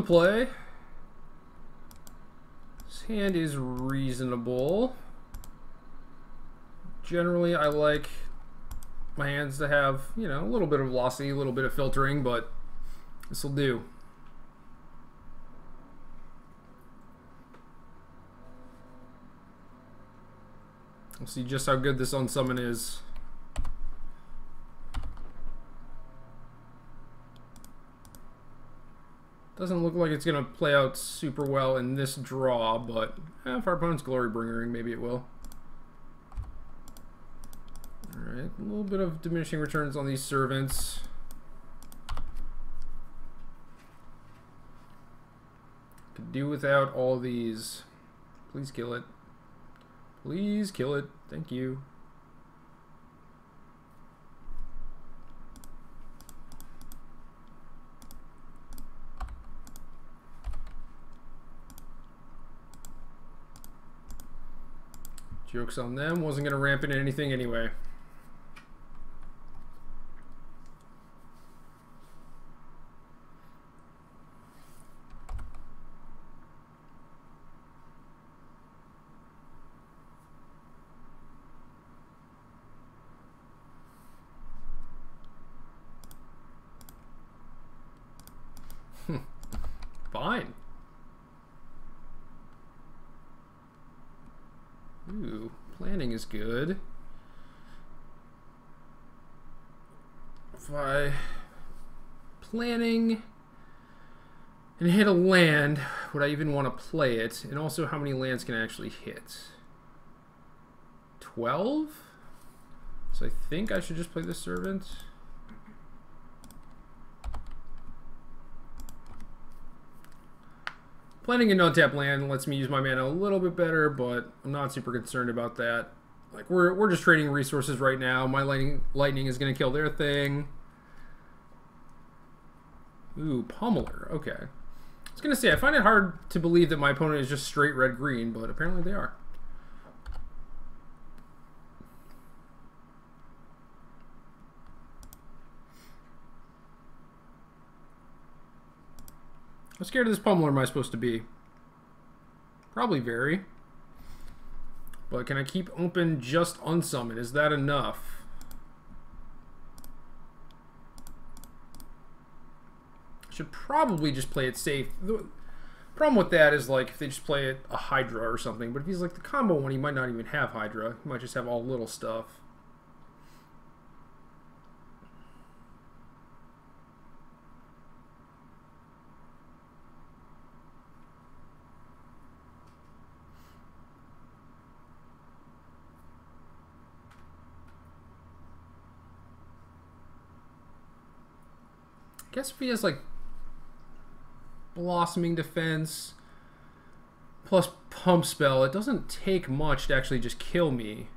play. This hand is reasonable. Generally, I like my hands to have, you know, a little bit of velocity, a little bit of filtering, but this will do. We'll see just how good this unsummon is. Doesn't look like it's going to play out super well in this draw, but if our opponent's Glory Bringering, maybe it will. Alright, a little bit of diminishing returns on these servants. Could do without all these. Please kill it. Please kill it. Thank you. Joke's on them. Wasn't going to ramp into anything anyway. Fine. Ooh, planning is good. If I planning and hit a land, would I even want to play it? And also, how many lands can I actually hit? 12? So I think I should just play the servant. Planning an untap land lets me use my mana a little bit better, but I'm not super concerned about that. Like, we're just trading resources right now. My lightning is going to kill their thing. Ooh, Pummeler. Okay. I was going to say, I find it hard to believe that my opponent is just straight red-green, but apparently they are. How scared of this Pummeler am I supposed to be? Probably very. But can I keep open just unsummon? Is that enough? Should probably just play it safe. The problem with that is, like, if they just play it a Hydra or something. But if he's like the combo one, he might not even have Hydra. He might just have all little stuff. I guess if he has, like, Blossoming Defense plus Pump Spell, it doesn't take much to actually just kill me.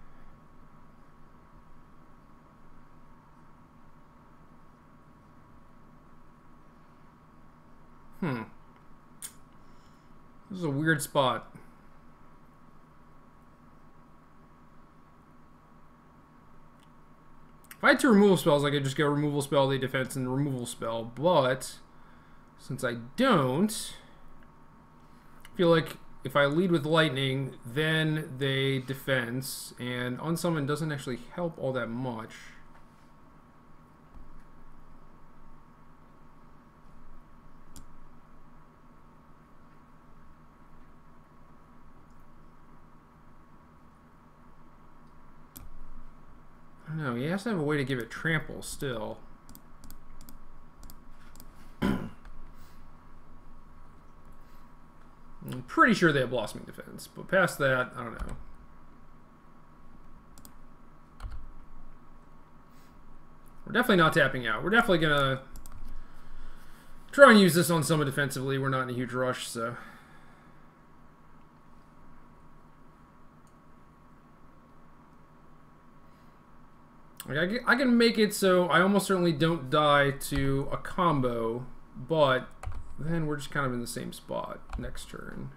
This is a weird spot. If I had two removal spells, I could just go removal spell, they defense, and removal spell. But since I don't, I feel like if I lead with lightning, then they defense, and unsummon doesn't actually help all that much. No, he has to have a way to give it trample still. I'm pretty sure they have Blossoming Defense, but past that, I don't know. We're definitely not tapping out. We're definitely gonna try and use this on summon defensively. We're not in a huge rush, so. Like I can make it so I almost certainly don't die to a combo, but then we're just kind of in the same spot next turn.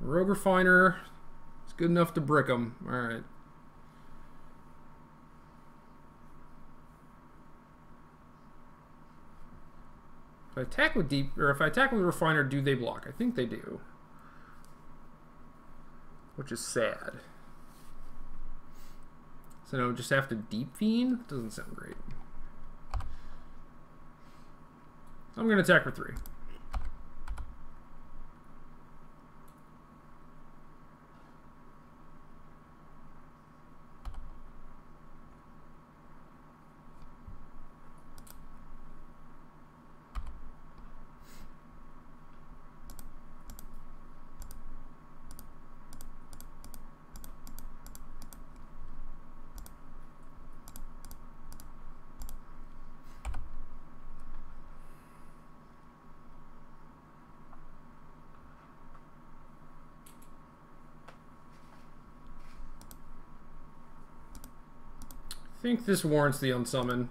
Rogue Refiner is good enough to brick them. All right. If I attack with if I attack with Refiner, do they block? I think they do. Which is sad. So no, just have to Deep Fiend? Doesn't sound great. I'm going to attack for 3. I think this warrants the unsummon.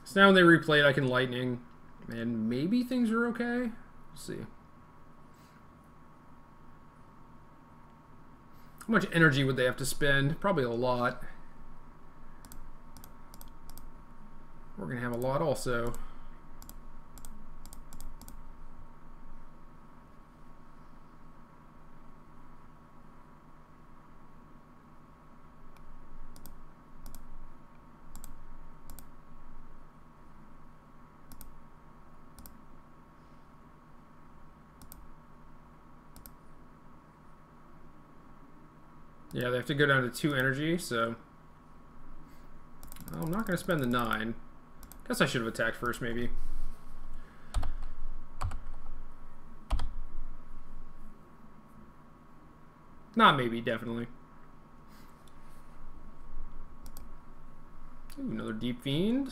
So now when they replay it, I can Lightning. And maybe things are okay? We'll see. How much energy would they have to spend? Probably a lot. We're going to have a lot also. Yeah, they have to go down to 2 energy, so I'm not going to spend the 9. Guess I should have attacked first, maybe. Not maybe, definitely. Ooh, another Deep Fiend.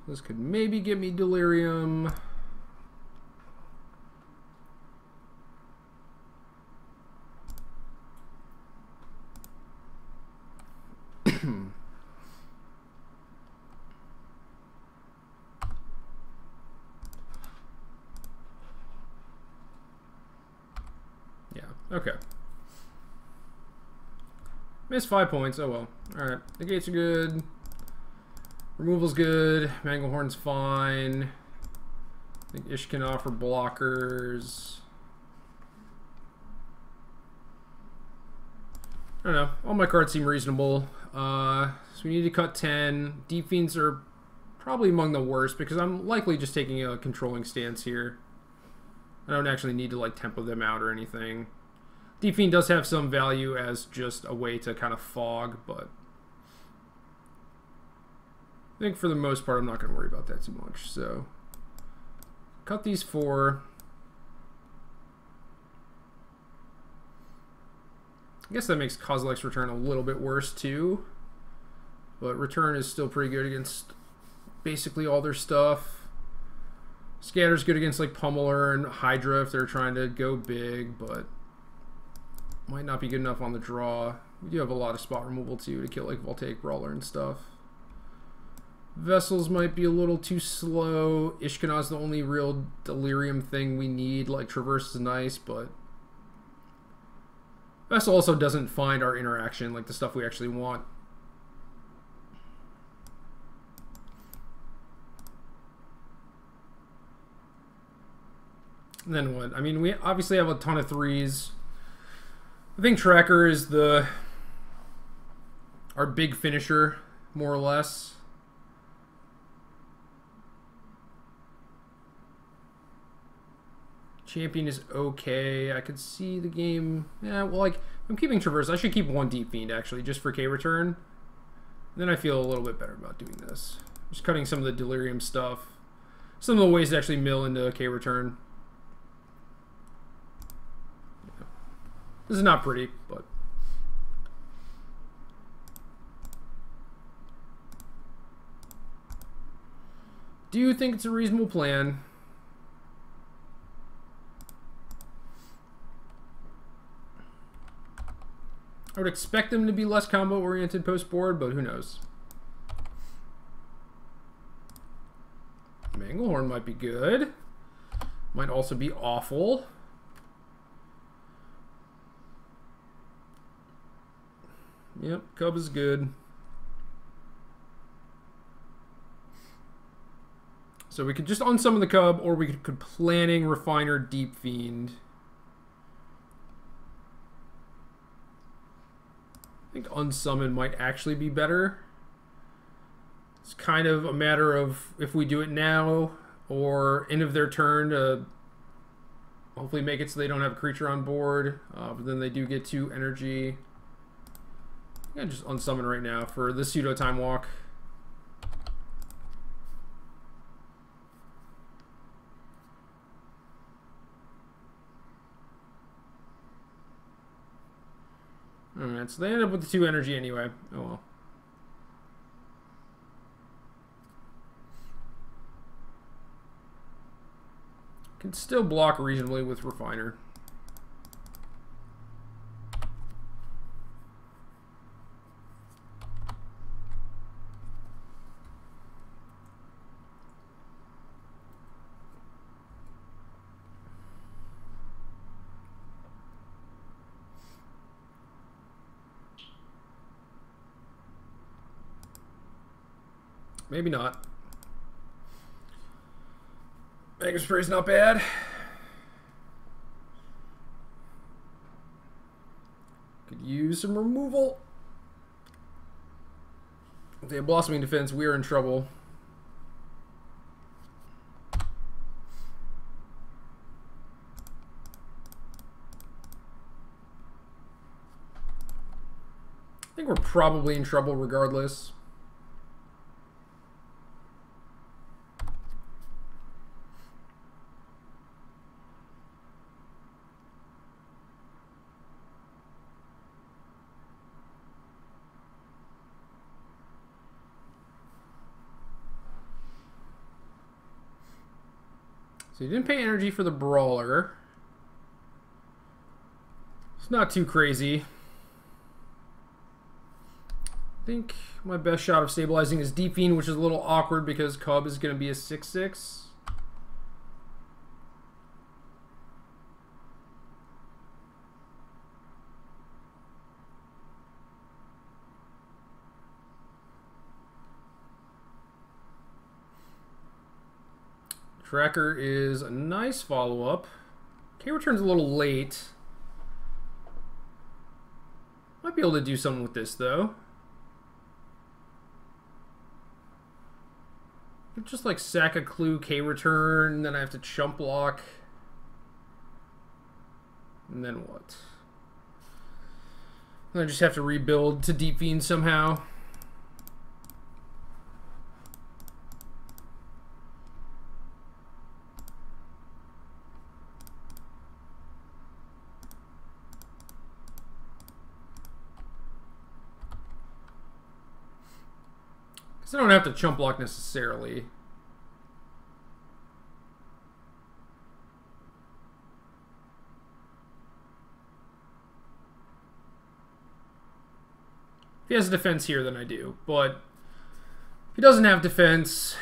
This could maybe get me Delirium. Okay. Missed 5 points. Oh well. Alright. The gates are good. Removal's good. Manglehorn's fine. I think Ish can offer blockers. I don't know. All my cards seem reasonable. So we need to cut 10. Deep Fiends are probably among the worst because I'm likely just taking a controlling stance here. I don't actually need to like tempo them out or anything. Deep Fiend does have some value as just a way to kind of fog, but I think for the most part I'm not going to worry about that too much. So cut these 4. I guess that makes Kozilek's return a little bit worse too, but return is still pretty good against basically all their stuff. Scatter's good against like Pummeler and Hydra if they're trying to go big, but might not be good enough on the draw. We do have a lot of spot removal too to kill like Voltaic Brawler and stuff. Vessels might be a little too slow. Ishkanah's the only real Delirium thing we need. Like Traverse is nice, but Vessel also doesn't find our interaction, like the stuff we actually want. And then what? I mean, we obviously have a ton of 3s. I think Tracker is our big finisher, more or less. Champion is okay. I could see the game. Yeah, well, like, I'm keeping Traverse. I should keep 1 Deep Fiend, actually, just for K-Return. Then I feel a little bit better about doing this. Just cutting some of the Delirium stuff. Some of the ways to actually mill into K-Return. This is not pretty, but do you think it's a reasonable plan? I would expect them to be less combo-oriented post-board, but who knows? Manglehorn might be good. Might also be awful. Yep, Cub is good. So we could just unsummon the Cub, or we could Planning, Refiner, Deep Fiend. I think unsummon might actually be better. It's kind of a matter of if we do it now or end of their turn to hopefully make it so they don't have a creature on board. But then they do get 2 energy. I'm gonna just unsummon right now for the pseudo time walk. Alright, so they end up with the 2 energy anyway. Oh well. Can still block reasonably with Refiner. Maybe not. Mega Spray's not bad. Could use some removal. If they have Blossoming Defense, we are in trouble. I think we're probably in trouble regardless. So you didn't pay energy for the Brawler. It's not too crazy. I think my best shot of stabilizing is Deep Fiend, which is a little awkward because Cub is going to be a 6/6. Tracker is a nice follow-up. K-Return's a little late. Might be able to do something with this, though. Just like sack a clue, K-Return, then I have to chump block. And then what? I just have to rebuild to Deep Fiend somehow. Because I don't have to chump block necessarily. If he has defense here, then I do. But if he doesn't have defense,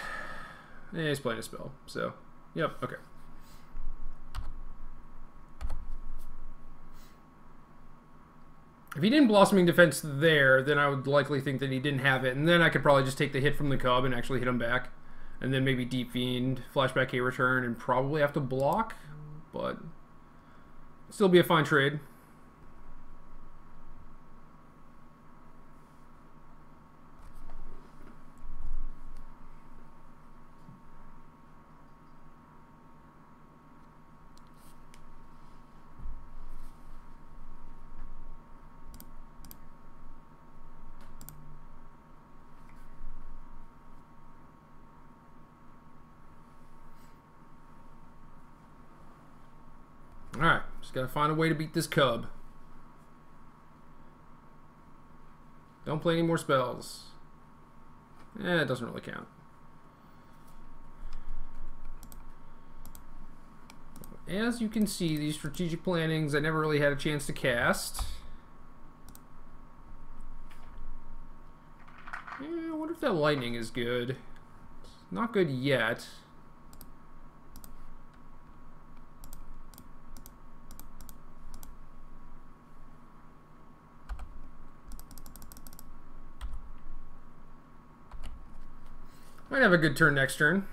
he's playing a spell. So, yep, okay. If he didn't Blossoming Defense there, then I would likely think that he didn't have it. And then I could probably just take the hit from the Cub and actually hit him back. And then maybe Deep Fiend, Flashback K-Return, and probably have to block. But still be a fine trade. Alright, just gotta find a way to beat this Cub. Don't play any more spells. It doesn't really count. As you can see, these strategic plannings I never really had a chance to cast. I wonder if that lightning is good. It's not good yet. Might have a good turn next turn.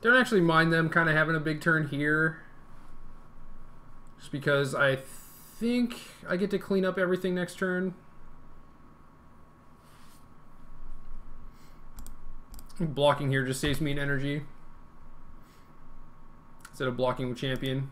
Don't actually mind them kind of having a big turn here. Just because I think I get to clean up everything next turn. Blocking here just saves me an energy. Instead of blocking with champion.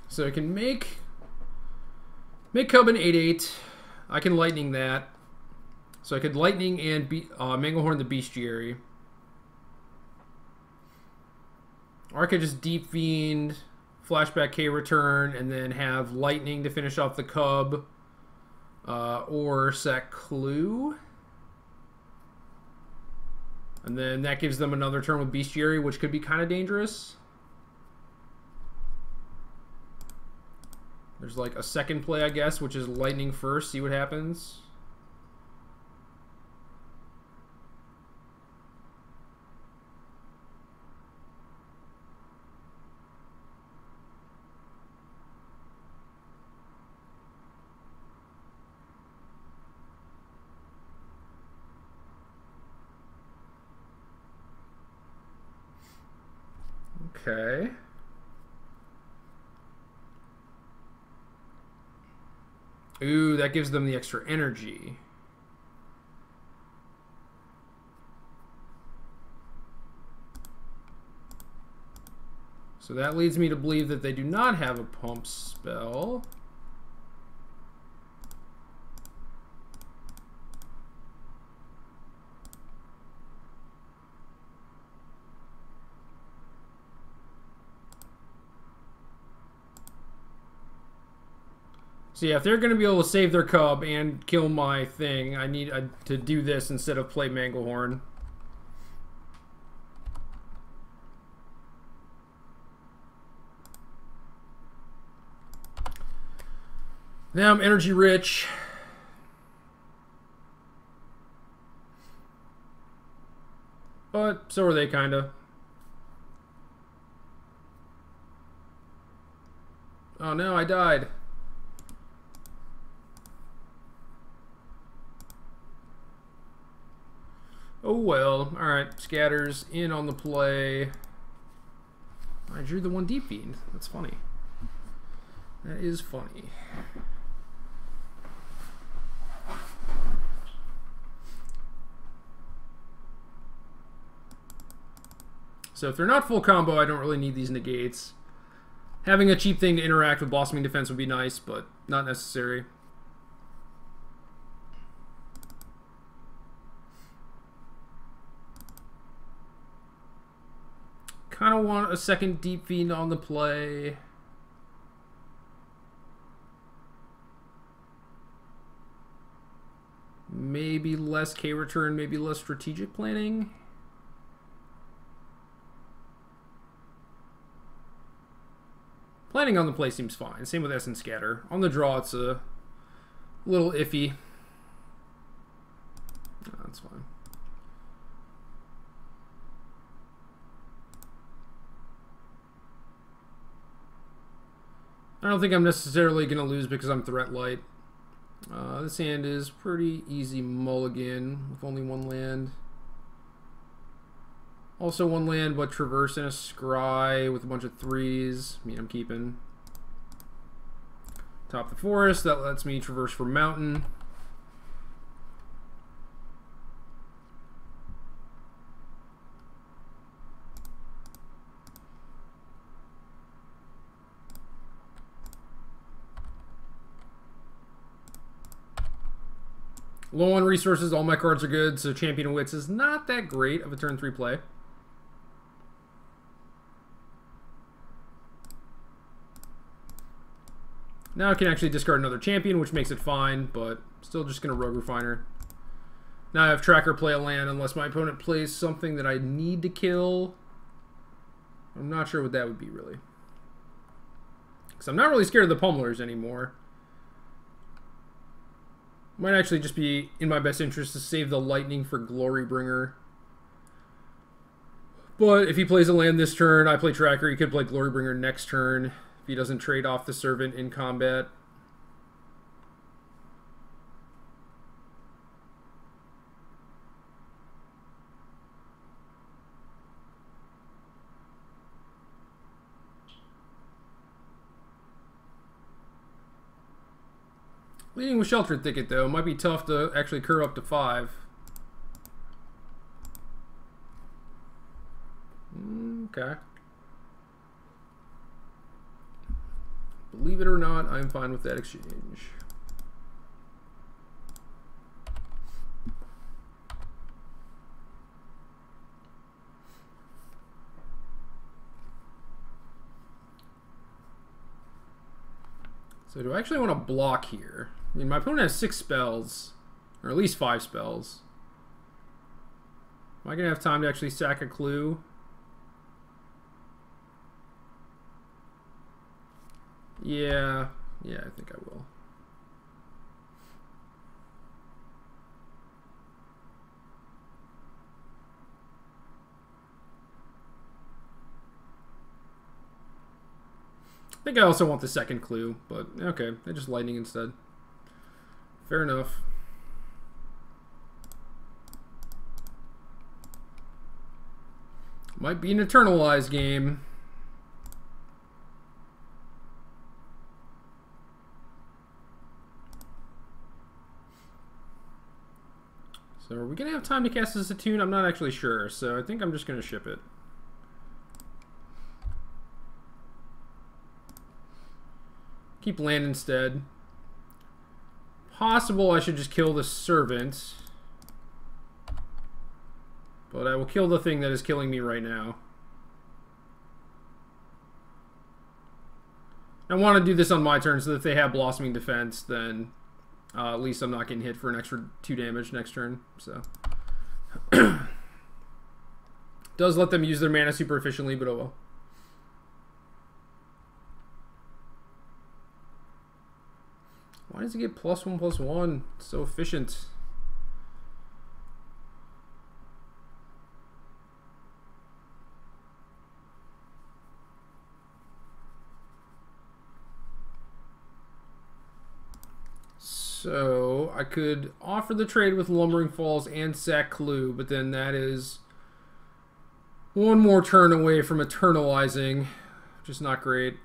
So I can make Cub an 8/8. I can lightning that. So I could lightning and Manglehorn the Bestiary. Or I could just Deep Fiend, Flashback K return, and then have lightning to finish off the Cub. Or set Clue. And then that gives them another turn with Bestiary, which could be kind of dangerous. There's like a second play, I guess, which is lightning first. See what happens. Okay. Ooh, that gives them the extra energy. So that leads me to believe that they do not have a pump spell. So yeah, if they're going to be able to save their Cub and kill my thing, I need to do this instead of play Manglehorn. Now I'm energy rich. But so are they, kind of. Oh no, I died. Oh well. Alright, Scatters in on the play. I drew the one Deep Fiend. That's funny. That is funny. So if they're not full combo, I don't really need these negates. Having a cheap thing to interact with Blossoming Defense would be nice, but not necessary. Kind of want a second Deep Fiend on the play. Maybe less K return, maybe less strategic planning. Planning on the play seems fine. Same with Essence Scatter. On the draw, it's a little iffy. No, that's fine. I don't think I'm necessarily going to lose because I'm threat light. This hand is pretty easy mulligan with only one land. Also one land, but Traverse and a Scry with a bunch of threes. I mean, I'm keeping. Top the Forest. That lets me traverse for Mountain. Low on resources, all my cards are good, so Champion of Wits is not that great of a turn 3 play. Now I can actually discard another champion, which makes it fine, but still just going to Rogue Refiner. Now I have Tracker play a land unless my opponent plays something that I need to kill. I'm not sure what that would be, really. Because I'm not really scared of the Pummelers anymore. Might actually just be in my best interest to save the Lightning for Glorybringer. But if he plays a land this turn, I play Tracker, he could play Glorybringer next turn. If he doesn't trade off the Servant in combat. Leading with Sheltered Thicket, though, might be tough to actually curve up to 5. Okay. Believe it or not, I'm fine with that exchange. So do I actually want to block here? I mean, my opponent has 6 spells, or at least 5 spells. Am I going to have time to actually sack a clue? Yeah, I think I will. I think I also want the second clue, but okay, I just Lightning instead. Fair enough. Might be an Eternalized game. So are we going to have time to cast this Attune? I'm not actually sure, so I think I'm just going to ship it. Keep land instead. Possible I should just kill the Servant. But I will kill the thing that is killing me right now. I want to do this on my turn so that if they have Blossoming Defense, then at least I'm not getting hit for an extra 2 damage next turn. So does let them use their mana super efficiently, but oh well. Why does it get +1/+1? It's so efficient. So I could offer the trade with Lumbering Falls and sack Clue, but then that is one more turn away from eternalizing, which is not great.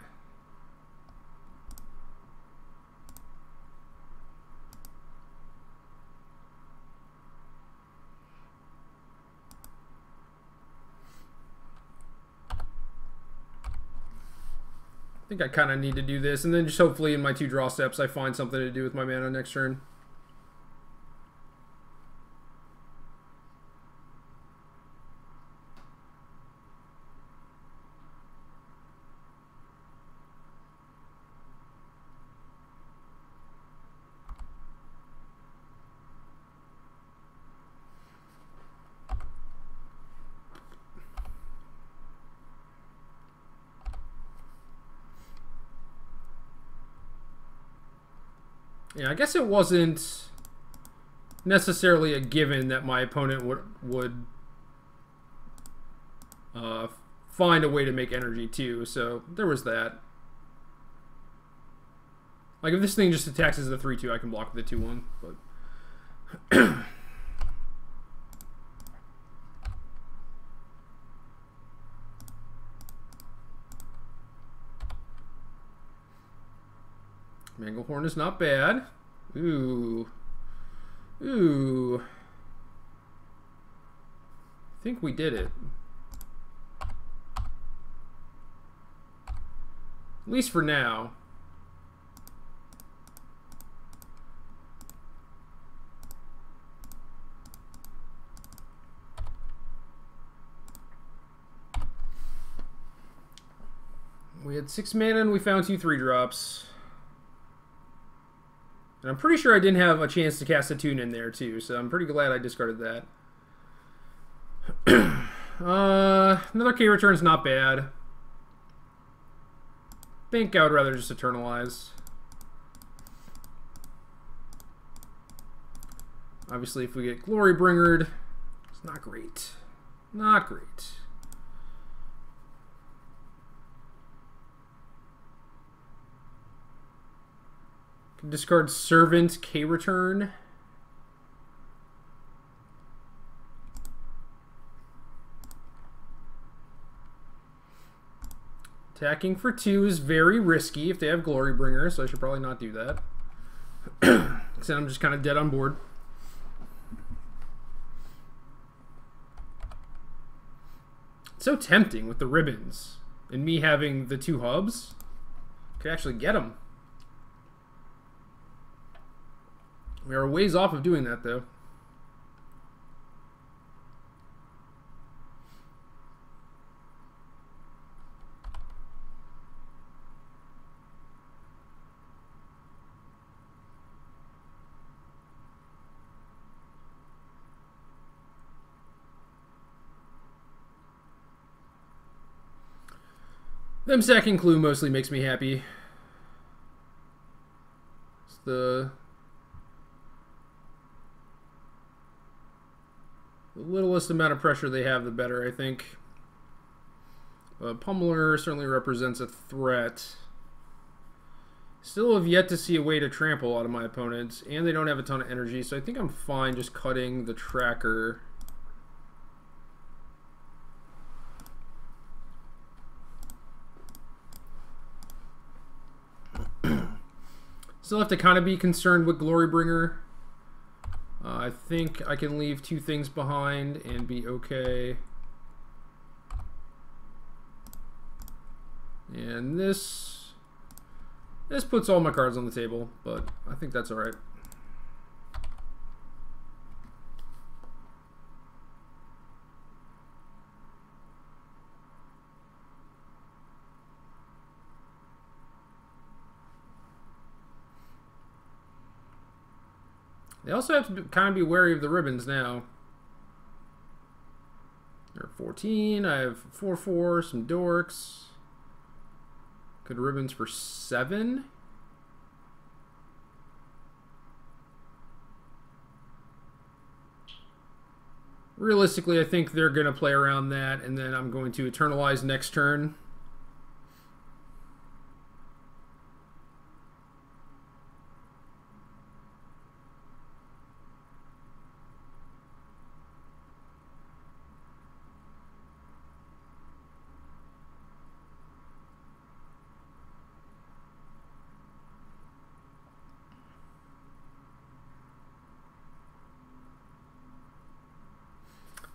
I think I kind of need to do this, and then just hopefully in my 2 draw steps I find something to do with my mana next turn. Yeah, I guess it wasn't necessarily a given that my opponent would find a way to make energy too, so there was that. Like, if this thing just attacks as a 3/2, I can block with the 2/1, but... Manglehorn is not bad. Ooh. Ooh. I think we did it. At least for now. We had 6 mana and we found 2 3-drops. And I'm pretty sure I didn't have a chance to cast a tune in there too, so I'm pretty glad I discarded that. Another K return's not bad. I think I would rather just Eternalize. Obviously, if we get Glorybringered, it's not great. Not great. Can discard Servant K return. Attacking for 2 is very risky if they have Glorybringer, so I should probably not do that. Because then I'm just kind of dead on board. It's so tempting with the ribbons. And me having the 2 hubs. Could actually get them. We are a ways off of doing that, though. Them sacking Clue mostly makes me happy. It's the littlest amount of pressure they have, the better, I think. Pummeler certainly represents a threat. Still have yet to see a way to trample out of my opponents, and they don't have a ton of energy, so I think I'm fine just cutting the tracker. Still have to kind of be concerned with Glorybringer. I think I can leave 2 things behind and be okay. And this puts all my cards on the table, but I think that's all right. They also have to kind of be wary of the ribbons now. They're 14. I have 4/4, some dorks. Good ribbons for 7. Realistically, I think they're going to play around that, and then I'm going to Eternalize next turn.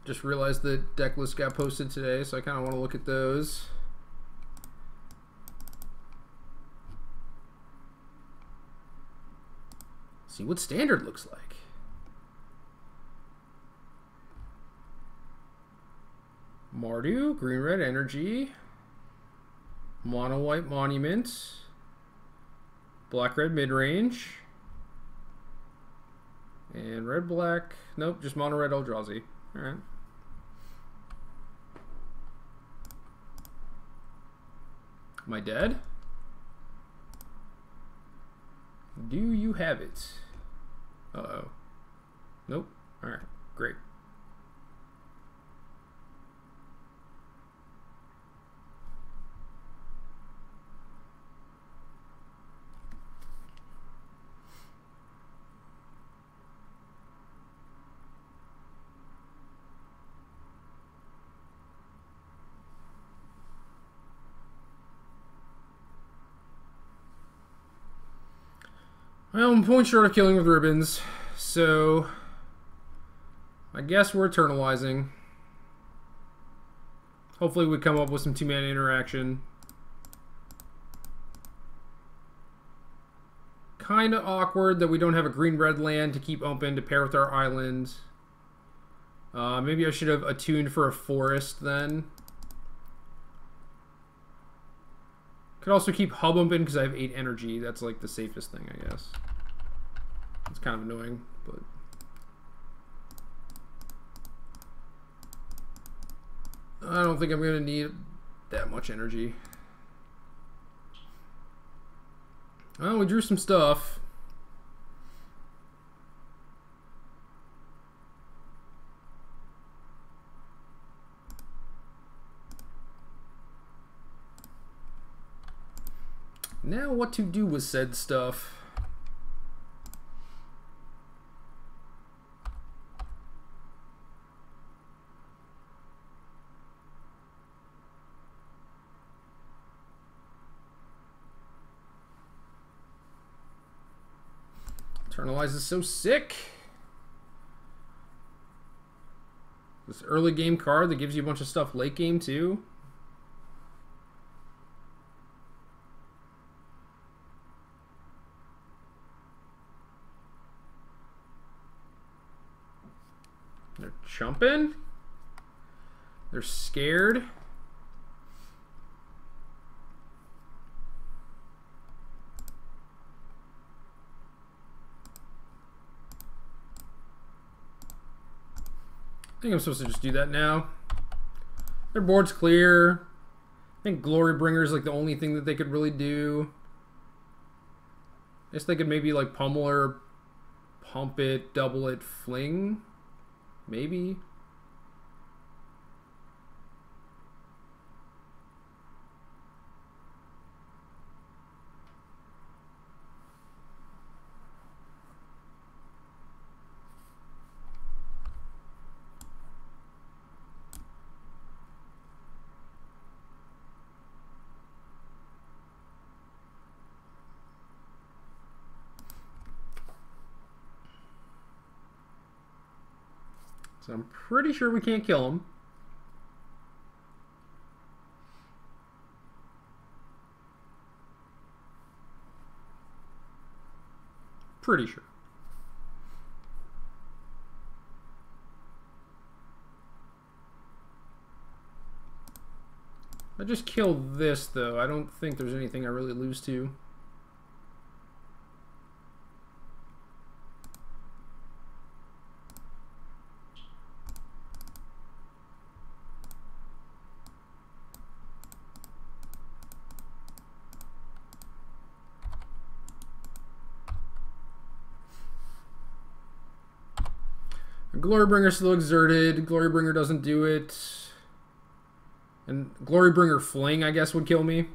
Just realized the deck list got posted today, so I kind of want to look at those. See what Standard looks like. Mardu, green-red energy. Mono-white monument. Black-red mid-range. And red-black. Nope, just mono-red Eldrazi. Alright. Am I dead? Do you have it? Uh-oh. Nope. Alright, great. Well, I'm point short of killing with ribbons, so I guess we're Eternalizing. Hopefully we come up with some 2-mana interaction. Kind of awkward that we don't have a green-red land to keep open to pair with our island. Maybe I should have attuned for a forest then. Could also keep hub open because I have 8 energy. That's like the safest thing, I guess. It's kind of annoying, but I don't think I'm going to need that much energy. Well, we drew some stuff. Now what to do with said stuff? Internalize is so sick. This early game card that gives you a bunch of stuff late game too. They're chumping. They're scared. I think I'm supposed to just do that now. Their board's clear. I think Glorybringer is like the only thing that they could really do. I guess they could maybe like pummel or pump it, double it, fling. Maybe. So I'm pretty sure we can't kill him. Pretty sure. I just kill this though. I don't think there's anything I really lose to. Glorybringer still exerted. Glorybringer doesn't do it. And Glorybringer Fling, I guess, would kill me.